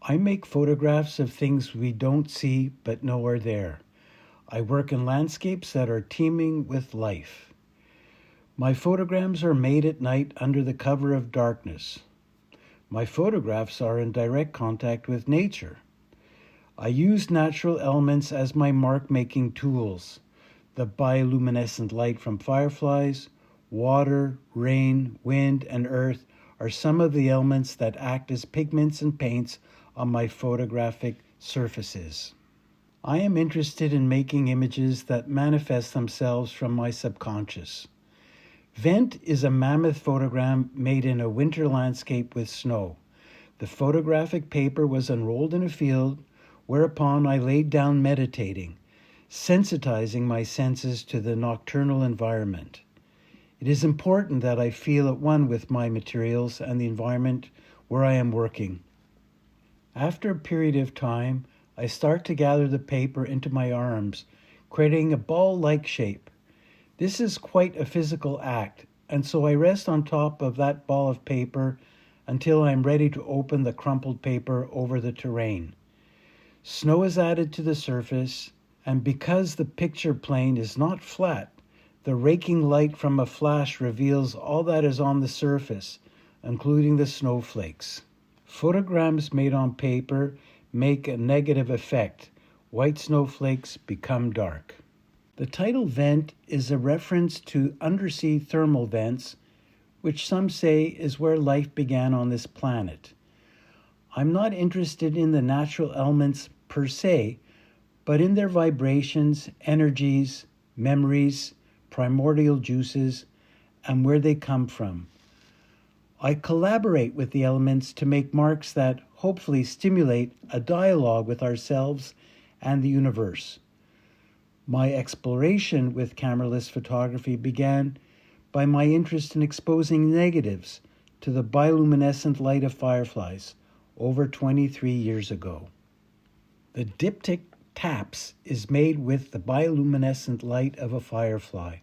I make photographs of things we don't see but know are there. I work in landscapes that are teeming with life. My photograms are made at night under the cover of darkness. My photographs are in direct contact with nature. I use natural elements as my mark-making tools. The bioluminescent light from fireflies, water, rain, wind, and earth are some of the elements that act as pigments and paints on my photographic surfaces. I am interested in making images that manifest themselves from my subconscious. Vent is a mammoth photogram made in a winter landscape with snow. The photographic paper was unrolled in a field, whereupon I laid down meditating, sensitizing my senses to the nocturnal environment. It is important that I feel at one with my materials and the environment where I am working. After a period of time, I start to gather the paper into my arms, creating a ball-like shape. This is quite a physical act, and so I rest on top of that ball of paper until I am ready to open the crumpled paper over the terrain. Snow is added to the surface, and because the picture plane is not flat, the raking light from a flash reveals all that is on the surface, including the snowflakes. Photograms made on paper make a negative effect. White snowflakes become dark. The title Vent is a reference to undersea thermal vents, which some say is where life began on this planet. I'm not interested in the natural elements per se, but in their vibrations, energies, memories, primordial juices, and where they come from. I collaborate with the elements to make marks that hopefully stimulate a dialogue with ourselves and the universe. My exploration with cameraless photography began by my interest in exposing negatives to the bioluminescent light of fireflies over 23 years ago. The diptych taps is made with the bioluminescent light of a firefly.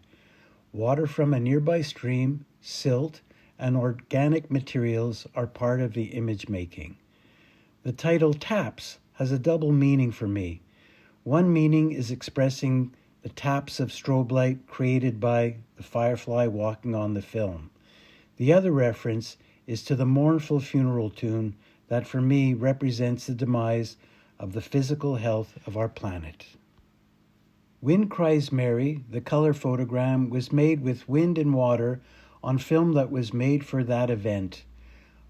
Water from a nearby stream, silt, and organic materials are part of the image making. The title Taps has a double meaning for me. One meaning is expressing the taps of strobe light created by the firefly walking on the film. The other reference is to the mournful funeral tune that for me represents the demise of the physical health of our planet. Wind Cries Mary, the color photogram, was made with wind and water on film that was made for that event.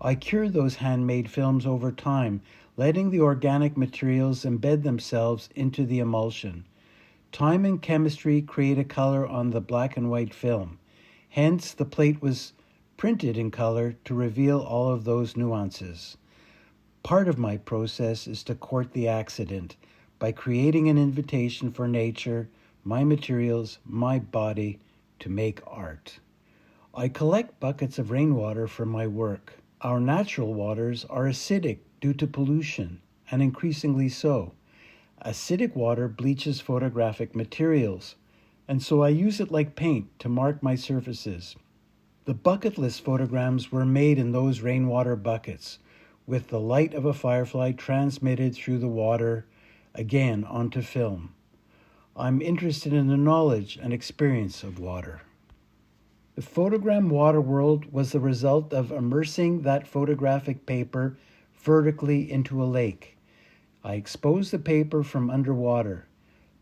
I cured those handmade films over time, letting the organic materials embed themselves into the emulsion. Time and chemistry create a color on the black and white film. Hence, the plate was printed in color to reveal all of those nuances. Part of my process is to court the accident by creating an invitation for nature, my materials, my body, to make art. I collect buckets of rainwater for my work. Our natural waters are acidic due to pollution, and increasingly so. Acidic water bleaches photographic materials, and so I use it like paint to mark my surfaces. The bucketless photograms were made in those rainwater buckets, with the light of a firefly transmitted through the water, again onto film. I'm interested in the knowledge and experience of water. The photogram water world was the result of immersing that photographic paper vertically into a lake. I expose the paper from underwater.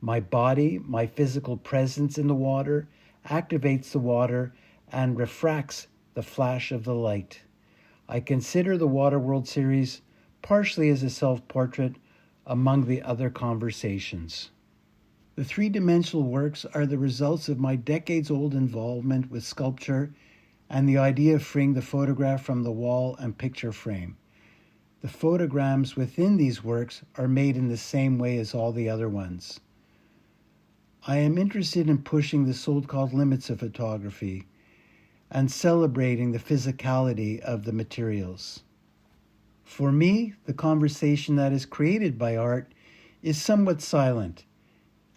My body, my physical presence in the water, activates the water and refracts the flash of the light. I consider the Water World series partially as a self-portrait among the other conversations. The three-dimensional works are the results of my decades-old involvement with sculpture and the idea of freeing the photograph from the wall and picture frame. The photograms within these works are made in the same way as all the other ones. I am interested in pushing the so-called limits of photography and celebrating the physicality of the materials. For me, the conversation that is created by art is somewhat silent,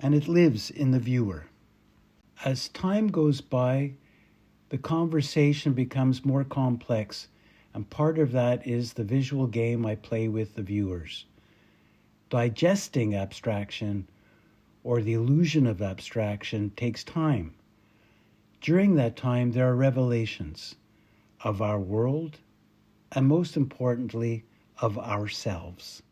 and it lives in the viewer. As time goes by, the conversation becomes more complex, and part of that is the visual game I play with the viewers. Digesting abstraction, or the illusion of abstraction, takes time. During that time, there are revelations of our world, and most importantly, of ourselves.